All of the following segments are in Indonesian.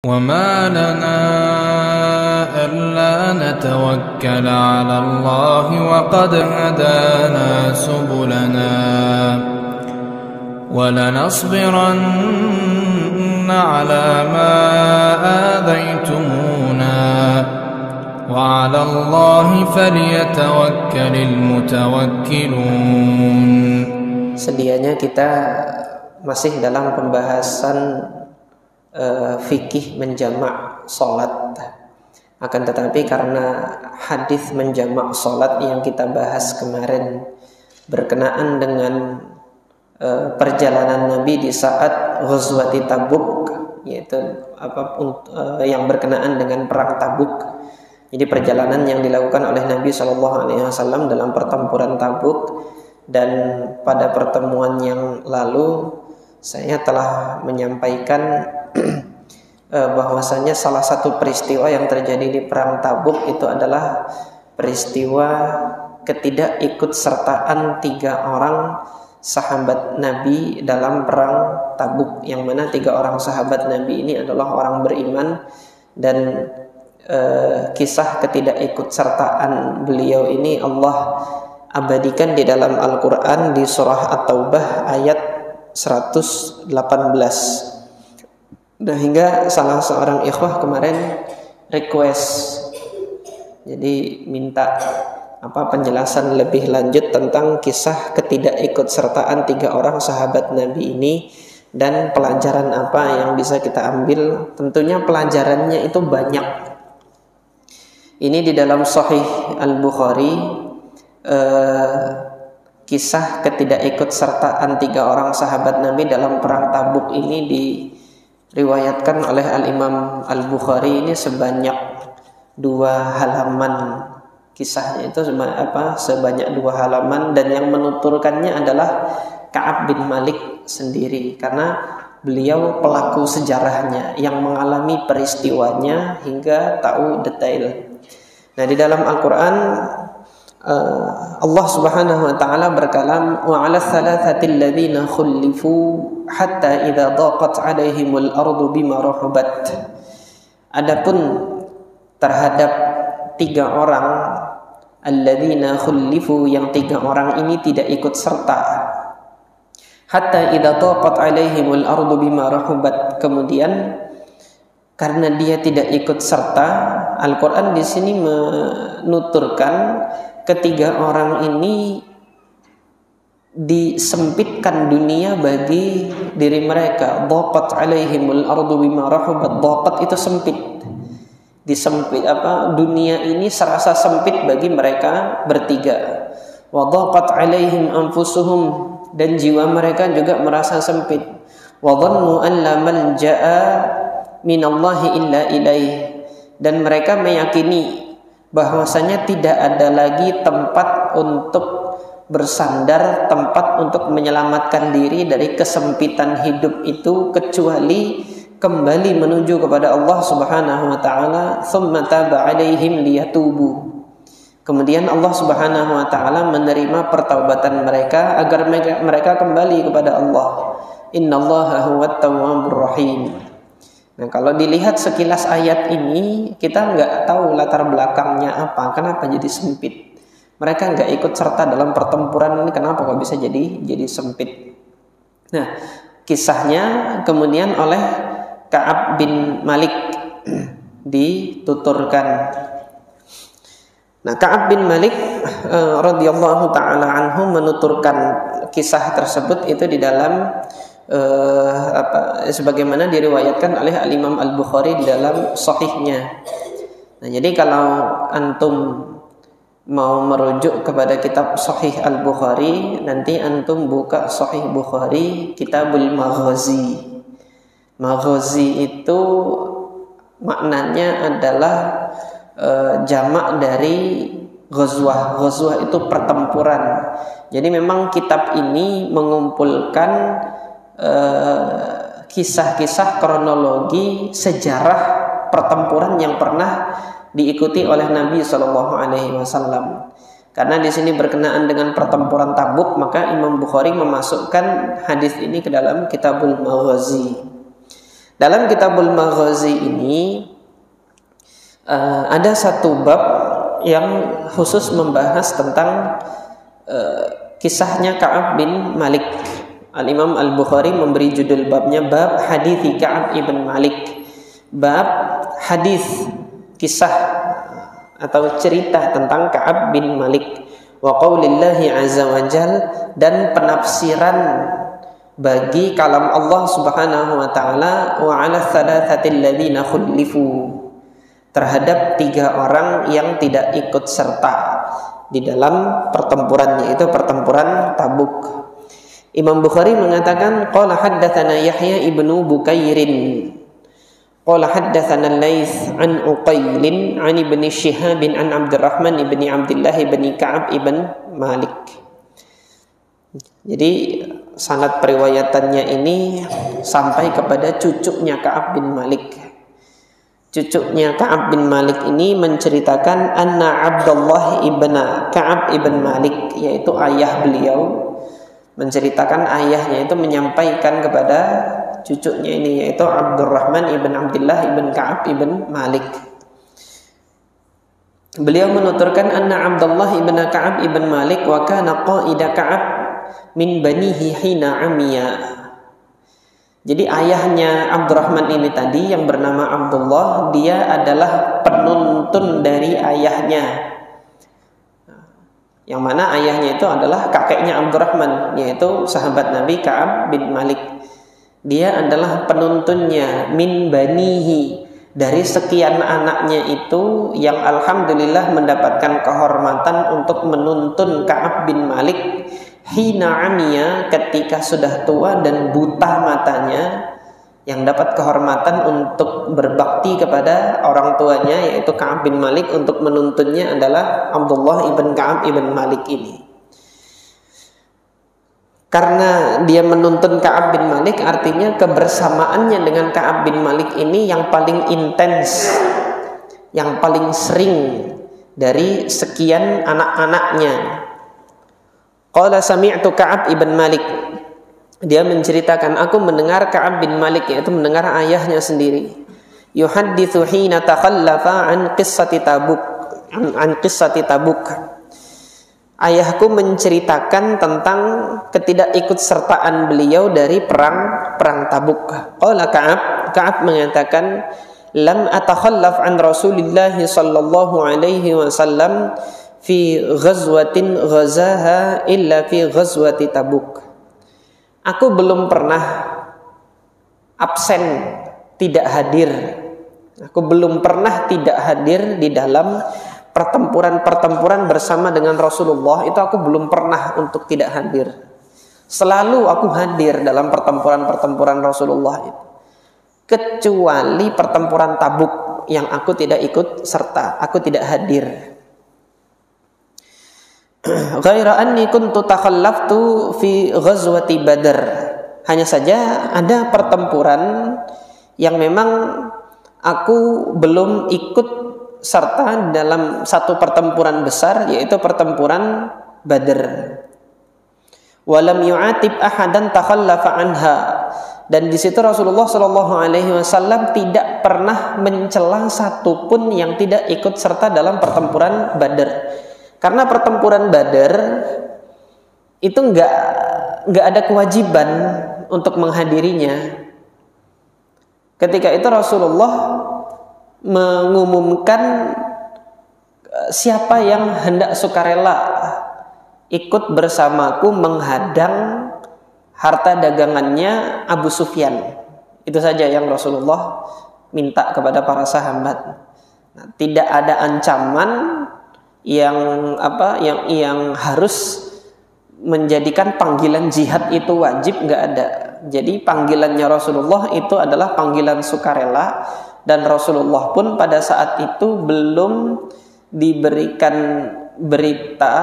وما لنا ألا نتوكل على الله وقد هدانا سبلنا ولنصبرن على ما آذيتمونا وعلى الله فليتوكل المتوكلون. Sedianya kita masih dalam pembahasan fikih menjamak sholat. Akan tetapi karena hadis menjamak sholat yang kita bahas kemarin berkenaan dengan perjalanan Nabi di saat Ghazwati Tabuk, yaitu yang berkenaan dengan perang Tabuk. Jadi perjalanan yang dilakukan oleh Nabi SAW dalam pertempuran Tabuk. Dan pada pertemuan yang lalu saya telah menyampaikan bahwasanya salah satu peristiwa yang terjadi di perang Tabuk itu adalah peristiwa ketidakikutsertaan 3 orang sahabat Nabi dalam perang Tabuk, yang mana 3 orang sahabat Nabi ini adalah orang beriman, dan kisah ketidakikutsertaan beliau ini Allah abadikan di dalam Al-Quran di surah At-Taubah ayat 118. Dan hingga salah seorang ikhwah kemarin request, jadi minta penjelasan lebih lanjut tentang kisah ketidakikutsertaan 3 orang sahabat Nabi ini dan pelajaran apa yang bisa kita ambil. Tentunya pelajarannya itu banyak. Ini di dalam Sahih Al-Bukhari, kisah ketidakikutsertaan 3 orang sahabat Nabi dalam perang Tabuk ini diriwayatkan oleh Al-Imam Al-Bukhari ini sebanyak 2 halaman. Kisahnya itu sebanyak 2 halaman, dan yang menuturkannya adalah Ka'ab bin Malik sendiri, karena beliau pelaku sejarahnya yang mengalami peristiwanya hingga tahu detail. Nah, di dalam Al-Quran Allah Subhanahu wa taala berkalam, wa 'ala thalathatil ladzina khulifu hatta idza daqat 'alaihimul ardu bima rahabat. Adapun terhadap 3 orang alladzina khulifu, yang 3 orang ini tidak ikut serta, hatta idza daqat 'alaihimul ardu bima rahabat, kemudian karena dia tidak ikut serta, Al-Quran di sini menuturkan ketiga orang ini disempitkan dunia bagi diri mereka. Dhaqat alaihimul ardu bima rahabat. Dhaqat itu sempit. Disempit dunia ini serasa sempit bagi mereka bertiga. Wa dhaqat alaihim anfusuhum, dan jiwa mereka juga merasa sempit. Wa dhannu an la malja'a minallahi illa ilaih, dan mereka meyakini bahwasanya tidak ada lagi tempat untuk bersandar, tempat untuk menyelamatkan diri dari kesempitan hidup itu kecuali kembali menuju kepada Allah Subhanahu wa taala. Tsumma taba 'alaihim liyatubu. Kemudian Allah Subhanahu wa taala menerima pertaubatan mereka agar mereka kembali kepada Allah. Innallaha huwat tawwabur rahim. Nah, kalau dilihat sekilas ayat ini, kita nggak tahu latar belakangnya apa, kenapa jadi sempit. Mereka nggak ikut serta dalam pertempuran ini, kenapa kok bisa jadi sempit. Nah, kisahnya kemudian oleh Ka'ab bin Malik dituturkan. Nah, Ka'ab bin Malik radhiyallahu taala anhu menuturkan kisah tersebut itu di dalam sebagaimana diriwayatkan oleh Al-Imam Al-Bukhari di dalam sahihnya. Nah, jadi kalau antum mau merujuk kepada kitab Sahih Al-Bukhari, nanti antum buka Sahih Bukhari Kitabul Maghazi. Maghazi itu maknanya adalah jamak dari ghazwah. Ghazwah itu pertempuran. Jadi memang kitab ini mengumpulkan kisah-kisah kronologi sejarah pertempuran yang pernah diikuti oleh Nabi SAW. Karena di sini berkenaan dengan pertempuran Tabuk, maka Imam Bukhari memasukkan hadis ini ke dalam Kitabul Maghazi. Dalam Kitabul Maghazi ini ada satu bab yang khusus membahas tentang kisahnya Ka'ab bin Malik. Al-Imam Al-Bukhari memberi judul babnya bab hadithi Ka'ab ibn Malik. Bab hadis kisah atau cerita tentang Ka'ab bin Malik. Wa qaulillahi azza wa jal, dan penafsiran bagi kalam Allah Subhanahu wa taala, wa 'ala tsalatsatil ladzina khulifu, terhadap 3 orang yang tidak ikut serta di dalam pertempuran, yaitu pertempuran Tabuk. Imam Bukhari mengatakan qala haddatsana Yahya ibnu Bukairin qala haddatsana Laits an Uqailin an ibni Shihab an Abdurrahman ibni Abdullah ibni Ka'ab ibn Malik. Jadi sanad periwayatannya ini sampai kepada cucunya Ka'ab bin Malik. Cucunya Ka'ab bin Malik ini menceritakan anna Abdullah ibn Ka'ab ibn Malik, yaitu ayah beliau, menceritakan ayahnya itu menyampaikan kepada cucunya ini, yaitu Abdurrahman ibn Abdullah ibn Ka'ab ibn Malik. Beliau menuturkan anna Abdullah ibn Ka'ab ibn Malik wa kana qaida Ka'ab min banihi hina amiya. Jadi ayahnya Abdurrahman ini tadi yang bernama Abdullah, dia adalah penuntun dari ayahnya, yang mana ayahnya itu adalah kakeknya Abdurrahman, yaitu sahabat Nabi Ka'ab bin Malik. Dia adalah penuntunnya min banihi, dari sekian anaknya itu yang alhamdulillah mendapatkan kehormatan untuk menuntun Ka'ab bin Malik hina amiya, ketika sudah tua dan buta matanya, yang dapat kehormatan untuk berbakti kepada orang tuanya, yaitu Ka'ab bin Malik. Untuk menuntunnya adalah Abdullah ibn Ka'ab ibn Malik ini. Karena dia menuntun Ka'ab bin Malik, artinya kebersamaannya dengan Ka'ab bin Malik ini yang paling intens, yang paling sering dari sekian anak-anaknya. Qala sami'tu Ka'ab ibn Malik. Dia menceritakan, aku mendengar Ka'ab bin Malik, yaitu mendengar ayahnya sendiri, yuhadditsu hina takhallafa an qissati Tabuk. Ayahku menceritakan tentang ketidakikutsertaan beliau dari perang Tabuk. Qala Ka'ab mengatakan, lam atakhallaf an Rasulillah sallallahu alaihi wasallam fi ghazwatin ghazaha illa fi ghazwati Tabuk. Aku belum pernah absen, tidak hadir. Aku belum pernah tidak hadir di dalam pertempuran-pertempuran bersama dengan Rasulullah. Itu aku belum pernah untuk tidak hadir. Selalu aku hadir dalam pertempuran-pertempuran Rasulullah itu, kecuali pertempuran Tabuk yang aku tidak ikut serta, aku tidak hadir. Ghaira anni kuntu takhallaftu fi ghazwati Badr. Hanya saja ada pertempuran yang memang aku belum ikut serta dalam satu pertempuran besar, yaitu pertempuran Badr. Walam yu'atib ahadan takhallafa anha. Dan di situ Rasulullah Shallallahu Alaihi Wasallam tidak pernah mencela satupun yang tidak ikut serta dalam pertempuran Badr. Karena pertempuran Badr itu nggak ada kewajiban untuk menghadirinya. Ketika itu Rasulullah mengumumkan siapa yang hendak sukarela ikut bersamaku menghadang harta dagangannya Abu Sufyan. Itu saja yang Rasulullah minta kepada para sahabat. Nah, tidak ada ancaman yang harus menjadikan panggilan jihad itu wajib, nggak ada. Jadi panggilannya Rasulullah itu adalah panggilan sukarela, dan Rasulullah pun pada saat itu belum diberikan berita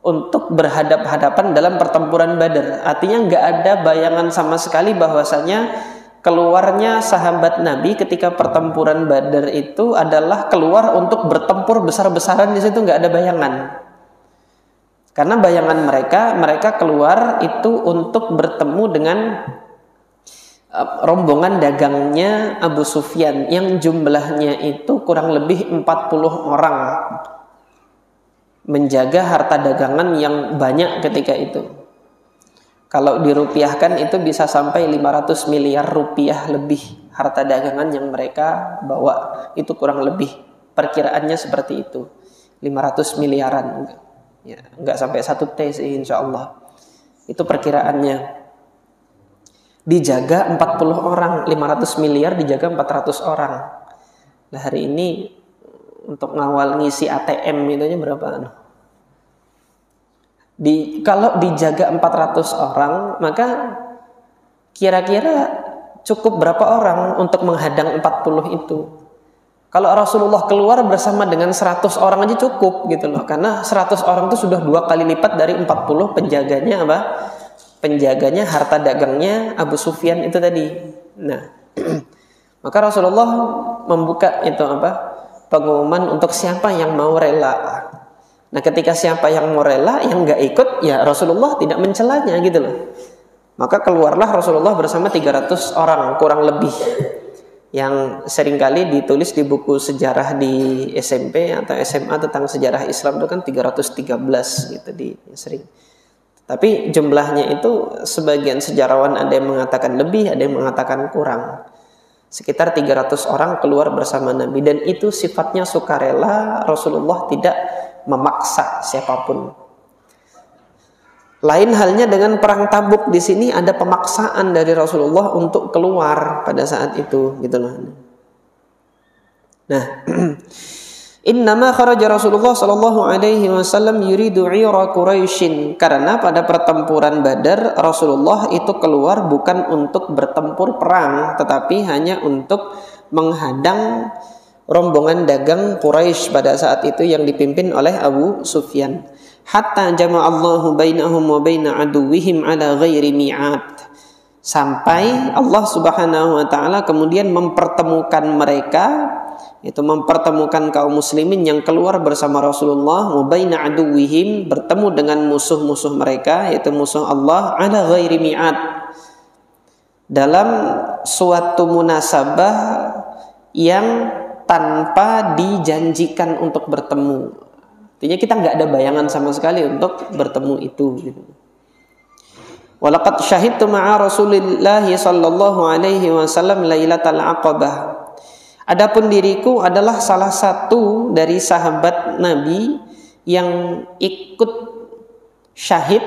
untuk berhadap-hadapan dalam pertempuran Badar. Artinya nggak ada bayangan sama sekali bahwasanya keluarnya sahabat Nabi ketika pertempuran Badar itu adalah keluar untuk bertempur besar-besaran. Di situ nggak ada bayangan. Karena bayangan mereka keluar itu untuk bertemu dengan rombongan dagangnya Abu Sufyan yang jumlahnya itu kurang lebih 40 orang menjaga harta dagangan yang banyak ketika itu. Kalau dirupiahkan itu bisa sampai 500 miliar rupiah lebih harta dagangan yang mereka bawa. Itu kurang lebih perkiraannya seperti itu. 500 miliaran. Ya, enggak sampai 1 T sih insyaallah. Itu perkiraannya. Dijaga 40 orang, 500 miliar dijaga 400 orang. Nah, hari ini untuk ngawal ngisi ATM itunya berapa? Kalau dijaga 400 orang, maka kira-kira cukup berapa orang untuk menghadang 40 itu? Kalau Rasulullah keluar bersama dengan 100 orang aja cukup gitu loh. Karena 100 orang itu sudah 2 kali lipat dari 40 penjaganya apa? Penjaganya harta dagangnya Abu Sufyan itu tadi. Nah, maka Rasulullah membuka itu apa? Pengumuman untuk siapa yang mau rela. Nah, ketika siapa yang mau rela, yang nggak ikut, ya Rasulullah tidak mencelanya gitu loh. Maka keluarlah Rasulullah bersama 300 orang kurang lebih. Yang seringkali ditulis di buku sejarah di SMP atau SMA tentang sejarah Islam itu kan 313 gitu sering. Tapi jumlahnya itu sebagian sejarawan ada yang mengatakan lebih, ada yang mengatakan kurang. Sekitar 300 orang keluar bersama Nabi dan itu sifatnya sukarela, Rasulullah tidak memaksa siapapun. Lain halnya dengan perang Tabuk, di sini ada pemaksaan dari Rasulullah untuk keluar pada saat itu gitu loh. Nah, innama kharaja Rasulullah sallallahu alaihi wasallam yuridu 'ira Quraisyin, karena pada pertempuran Badar Rasulullah itu keluar bukan untuk bertempur perang tetapi hanya untuk menghadang rombongan dagang Quraisy pada saat itu yang dipimpin oleh Abu Sufyan. Hatta jama'allahu bainahum wa baina aduwwihim ala ghairi mi'ad, sampai Allah Subhanahu wa taala kemudian mempertemukan mereka, itu mempertemukan kaum muslimin yang keluar bersama Rasulullah, mubaina aduwihim, bertemu dengan musuh-musuh mereka yaitu musuh Allah, ala ghairi mi'ad, dalam suatu munasabah yang tanpa dijanjikan untuk bertemu. Artinya kita nggak ada bayangan sama sekali untuk bertemu itu gitu. Walaqad syahidtu ma'a Rasulillah sallallahu alaihi wasallam lailatal aqabah. Adapun diriku adalah salah satu dari sahabat Nabi yang ikut syahid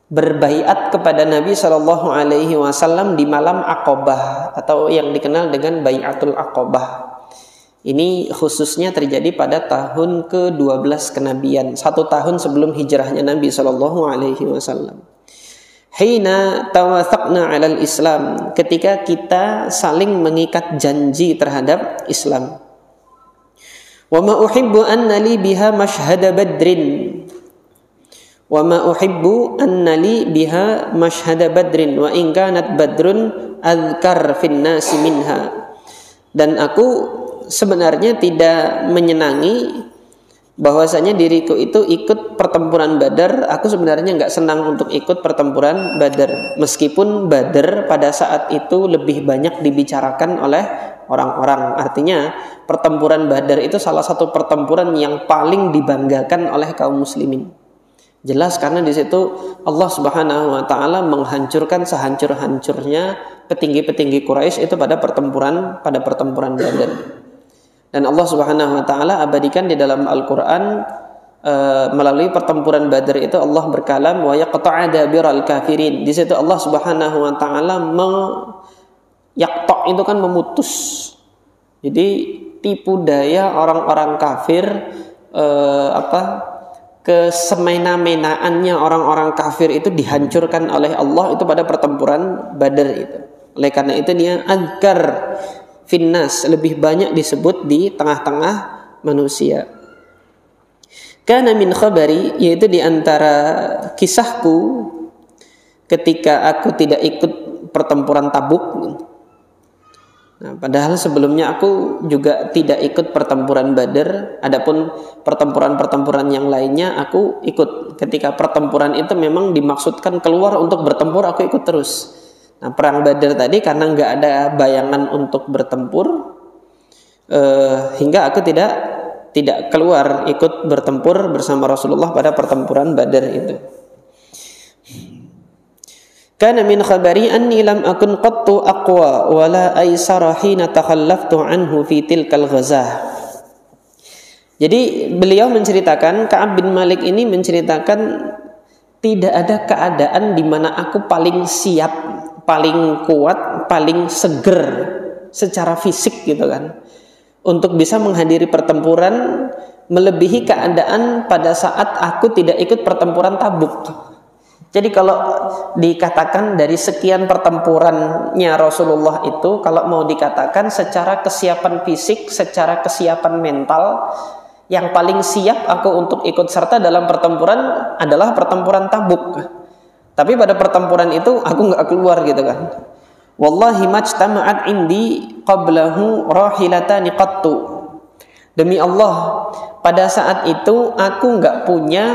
berbaiat kepada Nabi sallallahu alaihi wasallam di malam Aqabah atau yang dikenal dengan Baiatul Aqabah. Ini khususnya terjadi pada tahun ke-12 kenabian, 1 tahun sebelum hijrahnya Nabi sallallahu alaihi wasallam. Hina tawathaqna 'alal Islam, ketika kita saling mengikat janji terhadap Islam. Wa ma uhibbu anna li biha mashhada badrin. Wa ma uhibbu anna li biha mashhada badrin wa in kanat badrun adhkar fin nasi minha. Dan aku sebenarnya tidak menyenangi bahwasanya diriku itu ikut pertempuran Badar. Aku sebenarnya nggak senang untuk ikut pertempuran Badar, meskipun Badar pada saat itu lebih banyak dibicarakan oleh orang-orang. Artinya pertempuran Badar itu salah satu pertempuran yang paling dibanggakan oleh kaum muslimin. Jelas karena di situ Allah Subhanahu wa taala menghancurkan sehancur-hancurnya petinggi-petinggi Quraisy itu pada pertempuran Badar. Dan Allah Subhanahu wa taala abadikan di dalam Al-Qur'an melalui pertempuran Badar itu Allah berkalam wa yaqta'a dabiral kafirin. Di situ Allah Subhanahu wa taala yaqta' itu kan memutus. Jadi tipu daya orang-orang kafir, kesemena-menaannya orang-orang kafir itu dihancurkan oleh Allah itu pada pertempuran Badar itu. Oleh karena itu dia azkar finnas, lebih banyak disebut di tengah-tengah manusia. Kana min khabari, yaitu di antara kisahku ketika aku tidak ikut pertempuran Tabuk. Nah, padahal sebelumnya aku juga tidak ikut pertempuran Badar. Adapun pertempuran-pertempuran yang lainnya aku ikut. Ketika pertempuran itu memang dimaksudkan keluar untuk bertempur, aku ikut terus. Nah, perang Badar tadi karena nggak ada bayangan untuk bertempur, hingga aku tidak keluar ikut bertempur bersama Rasulullah pada pertempuran Badar itu. Kana min khabari anni lam akun qattu aqwa wala aysara hina takhallaftu anhu fi tilkal ghazah. Jadi beliau menceritakan, Ka'ab bin Malik ini menceritakan tidak ada keadaan di mana aku paling siap, paling kuat, paling seger secara fisik gitu kan, untuk bisa menghadiri pertempuran melebihi keadaan pada saat aku tidak ikut pertempuran Tabuk. Jadi kalau dikatakan dari sekian pertempurannya Rasulullah itu, kalau mau dikatakan secara kesiapan fisik, secara kesiapan mental, yang paling siap aku untuk ikut serta dalam pertempuran adalah pertempuran Tabuk. Tapi pada pertempuran itu aku nggak keluar gitu kan. Wallahi majtama'at indi qablahu rahilatani qattu. Demi Allah, pada saat itu aku nggak punya,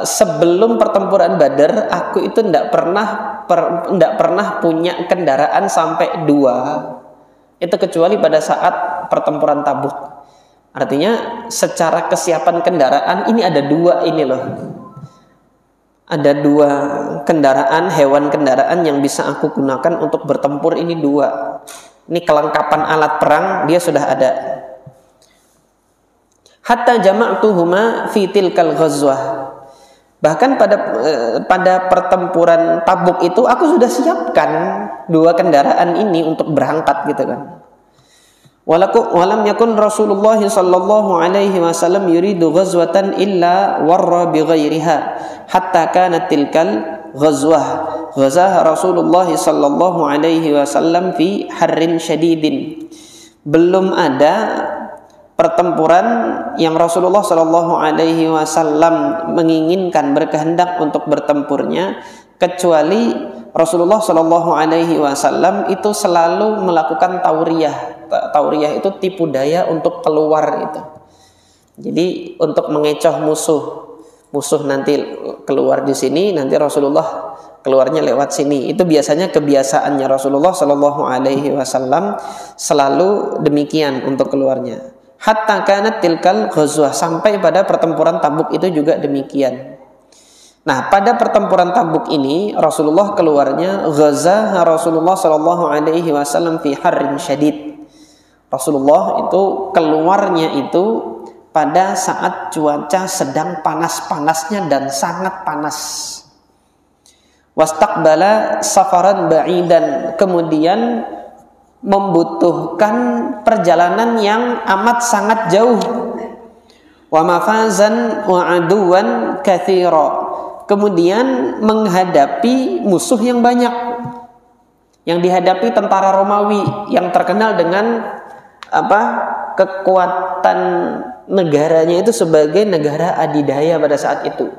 sebelum pertempuran Badar aku itu tidak pernah punya kendaraan sampai 2. Itu kecuali pada saat pertempuran Tabuk. Artinya secara kesiapan kendaraan ini ada 2 ini loh. Ada 2 kendaraan, hewan kendaraan yang bisa aku gunakan untuk bertempur, ini 2. Ini kelengkapan alat perang dia sudah ada. Hatta jama'tuhuma fi tilkal ghazwah. Bahkan pada pertempuran Tabuk itu aku sudah siapkan 2 kendaraan ini untuk berangkat gitu kan. Walam yakun Rasulullah sallallahu alaihi wasallam yuridu ghazwatan illa warra bi ghairiha hatta kanat tilkal ghazwah ghazah Rasulullah sallallahu alaihi wasallam fi harrin syadidin. Belum ada pertempuran yang Rasulullah Shallallahu Alaihi Wasallam menginginkan, berkehendak untuk bertempurnya, kecuali Rasulullah Shallallahu Alaihi Wasallam itu selalu melakukan tauriyah. Tauriyah itu tipu daya untuk keluar itu. Jadi untuk mengecoh musuh nanti keluar di sini, nanti Rasulullah keluarnya lewat sini. Itu biasanya kebiasaannya Rasulullah Shallallahu Alaihi Wasallam, selalu demikian untuk keluarnya. Hatta kanat tilkal ghazwah, sampai pada pertempuran Tabuk itu juga demikian. Nah, pada pertempuran Tabuk ini Rasulullah keluarnya ghazah Rasulullah sallallahu alaihi wasallam fi harrin syadid. Rasulullah itu keluarnya itu pada saat cuaca sedang panas-panasnya dan sangat panas. Wastaqbala safaran ba'idan, kemudian membutuhkan perjalanan yang amat sangat jauh. Wa mafazan wa aduwan katsira, kemudian menghadapi musuh yang banyak. Yang dihadapi tentara Romawi yang terkenal dengan kekuatan negaranya itu sebagai negara adidaya pada saat itu.